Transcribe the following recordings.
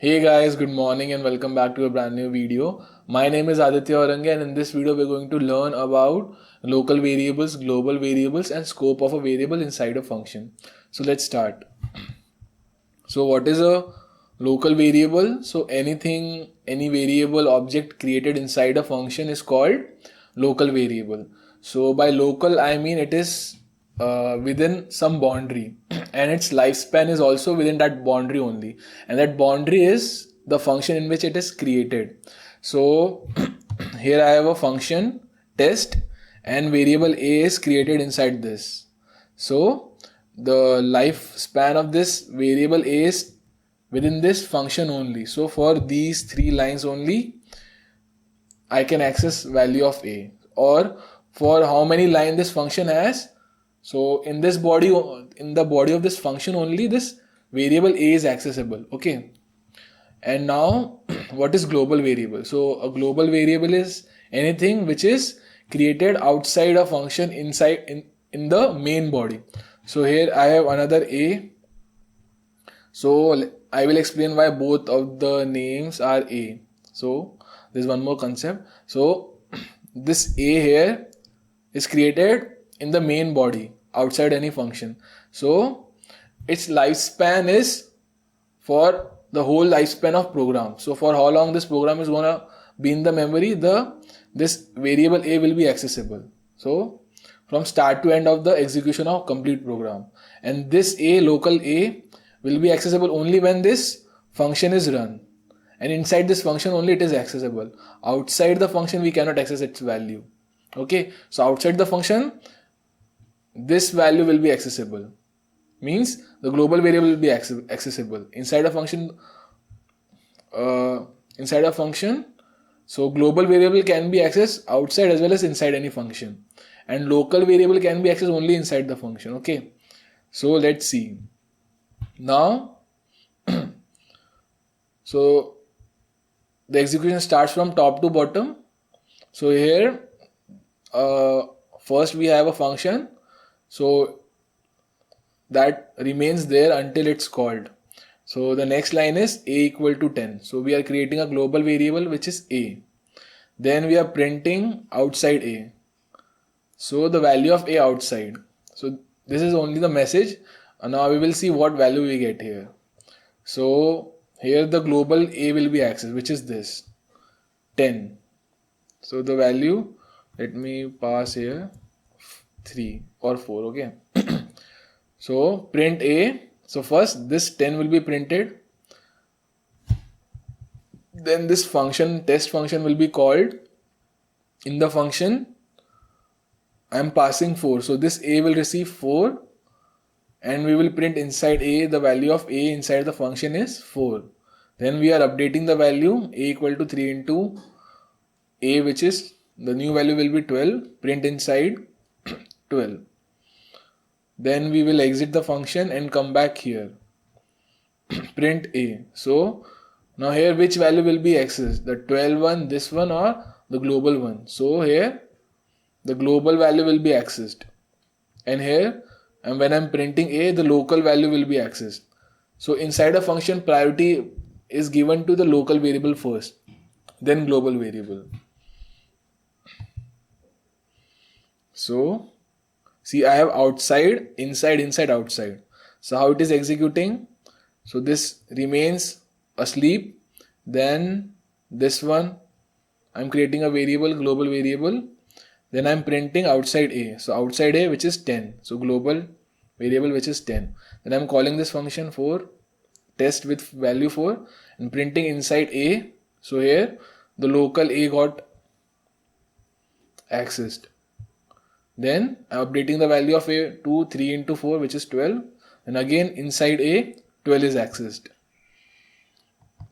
Hey guys, good morning and welcome back to a brand new video. My name is Aditya Orange and in this video we're going to learn about local variables, global variables and scope of a variable inside a function. So let's start. So what is a local variable? So any variable object created inside a function is called local variable. So by local I mean it is within some boundary and its lifespan is also within that boundary only, and that boundary is the function in which it is created. So here I have a function test and variable a is created inside this. So the lifespan of this variable a is within this function only. So for these three lines only I can access value of a, or for how many line this function has. So in the body of this function only this variable a is accessible. Okay. And now what is global variable? So a global variable is anything which is created outside a function in the main body. So here I have another a. So I will explain why both of the names are a. So there's one more concept. So this a here is created in the main body outside any function. So its lifespan is for the whole lifespan of program. So for how long this program is gonna be in the memory, this variable a will be accessible. So from start to end of the execution of complete program, and this a, local a, will be accessible only when this function is run, and inside this function only it is accessible. Outside the function we cannot access its value. Okay, so outside the function this value will be accessible, means the global variable will be accessible. Inside a function, so global variable can be accessed outside as well as inside any function, and local variable can be accessed only inside the function. Okay, so let's see now. So the execution starts from top to bottom. So here first we have a function, so that remains there until it's called. So the next line is a equal to 10. So we are creating a global variable which is a. Then we are printing outside a. So the value of a outside. So this is only the message. And now we will see what value we get here. So here the global a will be accessed, which is this 10. So the value, let me pass here 3 or 4. Okay. So print a. So first this 10 will be printed. Then this function, test function, will be called. In the function I am passing 4. So this a will receive 4 and we will print inside a the value of a inside the function is 4. Then we are updating the value a equal to 3 into a, which is the new value will be 12. Print inside 12. Then we will exit the function and come back here. Print a. So now here which value will be accessed? The 12 one, this one, or the global one? So here the global value will be accessed. And here, and when I'm printing a, the local value will be accessed. So inside a function, priority is given to the local variable first, then global variable. So see, I have outside, inside, inside, outside. So how it is executing? So this remains asleep. Then this one, I'm creating a variable, global variable. Then I'm printing outside a. So outside a, which is 10. So global variable which is 10. Then I'm calling this function for test with value 4 and printing inside a. So here the local a got accessed. Then I'm updating the value of a to 3 into 4, which is 12. And again inside a, 12 is accessed.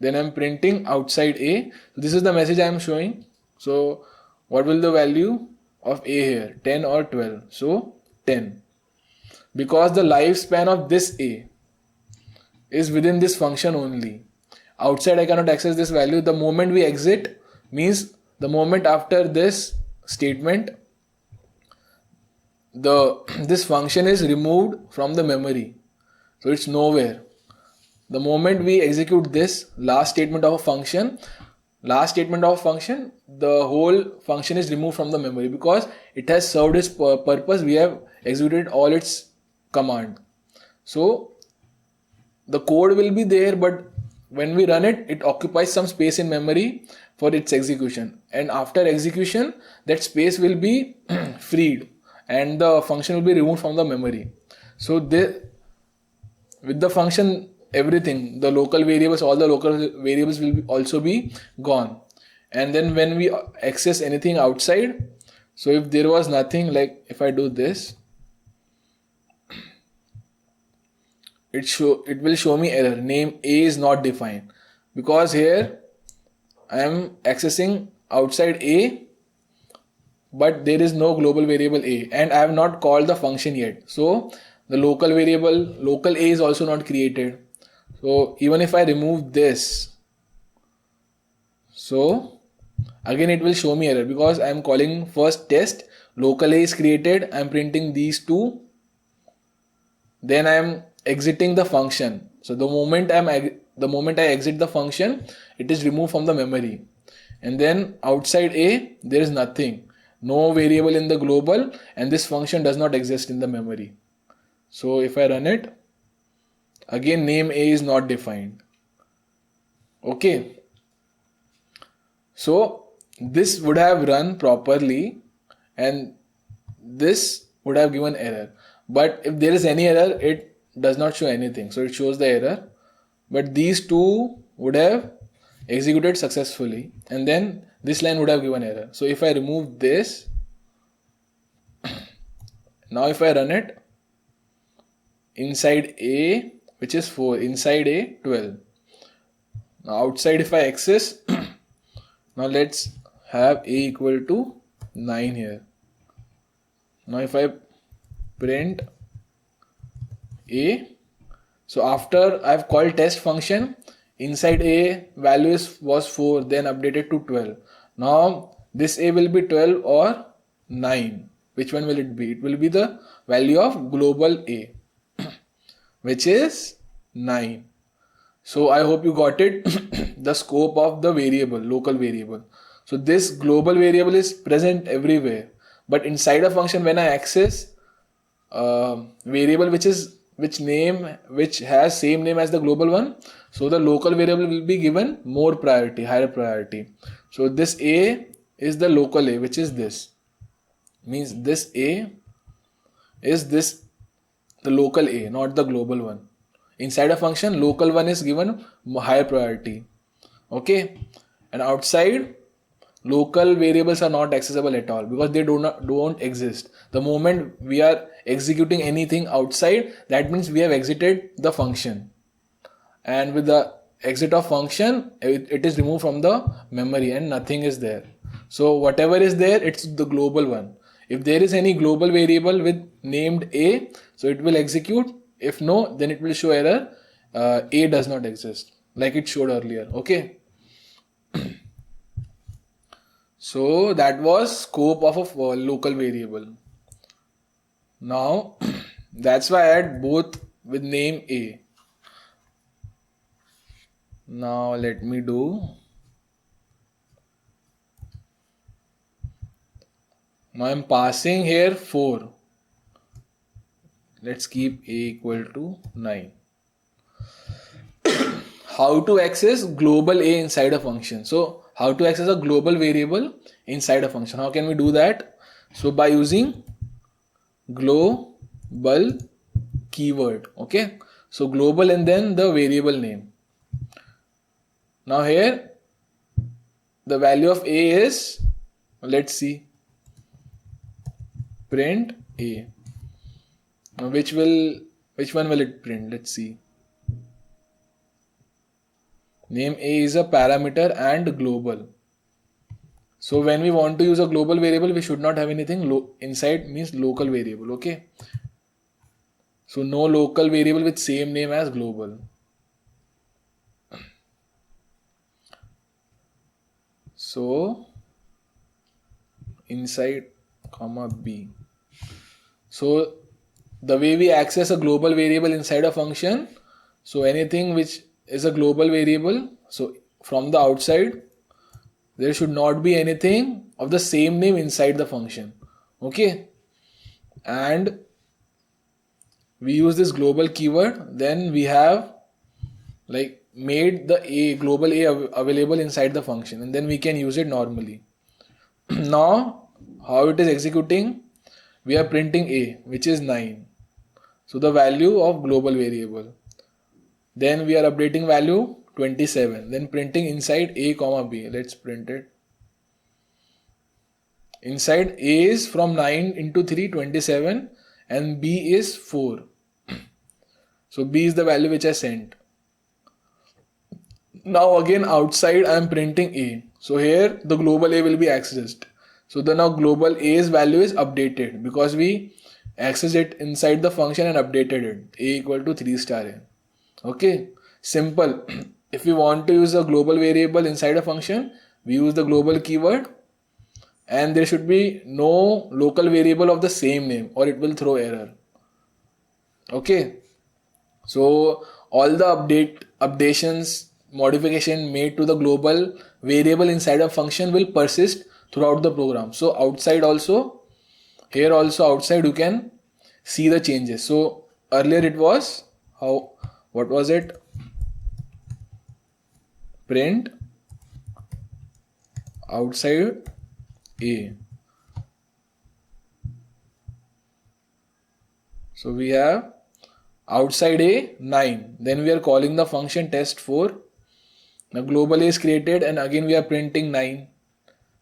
Then I'm printing outside a. So this is the message I am showing. So what will the value of a here? 10 or 12? So 10. Because the lifespan of this a is within this function only. Outside I cannot access this value. The moment we exit means the moment after this statement, this function is removed from the memory. So it's nowhere. the moment we execute this last statement of a function, the whole function is removed from the memory because it has served its purpose. We have executed all its command. So the code will be there, but when we run it, it occupies some space in memory for its execution. And after execution, that space will be freed and the function will be removed from the memory. So with the function, everything, the local variables, all the local variables will also be gone. And then when we access anything outside, so if there was nothing, like if I do this, it will show me error, name A is not defined, because here I am accessing outside A, but there is no global variable A and I have not called the function yet. So the local variable, local A is also not created. So even if I remove this, so again it will show me error because I am calling first test, local A is created, I am printing these two, then I am exiting the function. So the moment I exit the function, it is removed from the memory. And then outside A, there is nothing, no variable in the global, and this function does not exist in the memory. So if I run it, again name A is not defined. Okay. So this would have run properly and this would have given error. But if there is any error, it does not show anything. So it shows the error. But these two would have executed successfully and then this line would have given error. So if I remove this, now if I run it, inside A, which is 4, inside A 12. Now outside if I access, now let's have A equal to 9 here. Now if I print A, so after I've called test function, inside A value was 4, then updated to 12. Now this A will be 12 or 9. Which one will it be? It will be the value of global A, which is 9. So I hope you got it. The scope of the variable, local variable. So this global variable is present everywhere, but inside a function, when I access variable which has same name as the global one, so the local variable will be given more priority, higher priority. So this A is the local A, which is this. Means this A is this, the local A, not the global one. Inside a function, local one is given higher priority. Okay, and outside, local variables are not accessible at all because they don't exist. The moment we are executing anything outside, that means we have exited the function, and with the exit of function, it is removed from the memory and nothing is there. So whatever is there, it's the global one. If there is any global variable with named A, so it will execute. If no, then it will show error, A does not exist, like it showed earlier. Okay. So that was scope of a local variable. Now that's why I had both with name A. Now let me do. Now I'm passing here 4. Let's keep A equal to 9. How to access global A inside a function? So how to access a global variable inside a function? How can we do that? So by using global keyword. Okay, so global and then the variable name. Now here the value of A is, let's see, print A. Now which one will it print? Let's see. Name A is a parameter and global. So when we want to use a global variable, we should not have anything inside, means local variable. Okay. So no local variable with same name as global. So inside comma B. So the way we access a global variable inside a function, So anything which is a global variable, so from the outside there should not be anything of the same name inside the function. Okay, and we use this global keyword, then we have like made the a global a available inside the function, and then we can use it normally. Now how it is executing, we are printing a, which is 9, so the value of global variable. Then we are updating value 27, then printing inside a comma b. Let's print it. Inside a is from 9 into 3, 27, and b is 4. So b is the value which I sent. Now again outside I am printing a. So here the global a will be accessed. So the now global a's value is updated because we accessed it inside the function and updated it. A equal to 3 star a. Okay, simple. If we want to use a global variable inside a function, we use the global keyword, and there should be no local variable of the same name or it will throw error. Okay, so all the updations, modification made to the global variable inside a function will persist throughout the program. So outside also, here also outside you can see the changes. So earlier it was what was it? Print outside a. So we have outside a 9. Then we are calling the function test4. Now global a is created and again we are printing 9.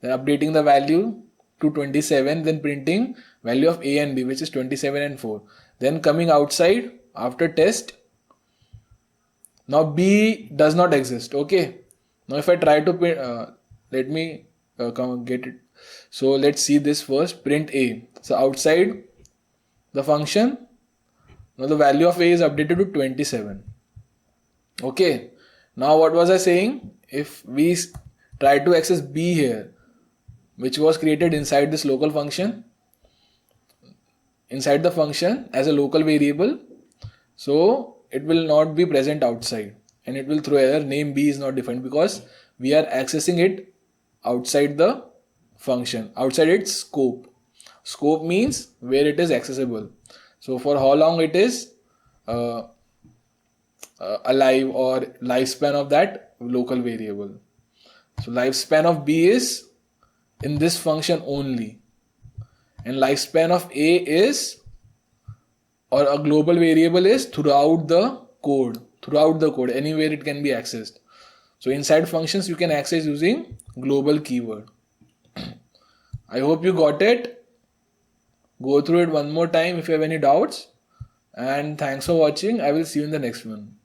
Then updating the value to 27. Then printing value of a and b, which is 27 and 4. Then coming outside after test. Now b does not exist. Okay. Now if I try to print, let me come get it. So let's see this first. Print a. So outside the function, now the value of a is updated to 27. Okay. Now what was I saying? If we try to access b here, which was created inside this local function, inside the function as a local variable, so it will not be present outside and it will throw error name b is not defined because we are accessing it outside the function, outside its scope. Scope means where it is accessible. So for how long it is alive or lifespan of that local variable. So lifespan of b is in this function only, and lifespan of a is, or a global variable is throughout the code, anywhere it can be accessed. So inside functions you can access using global keyword. I hope you got it. Go through it one more time if you have any doubts, and thanks for watching. I will see you in the next one.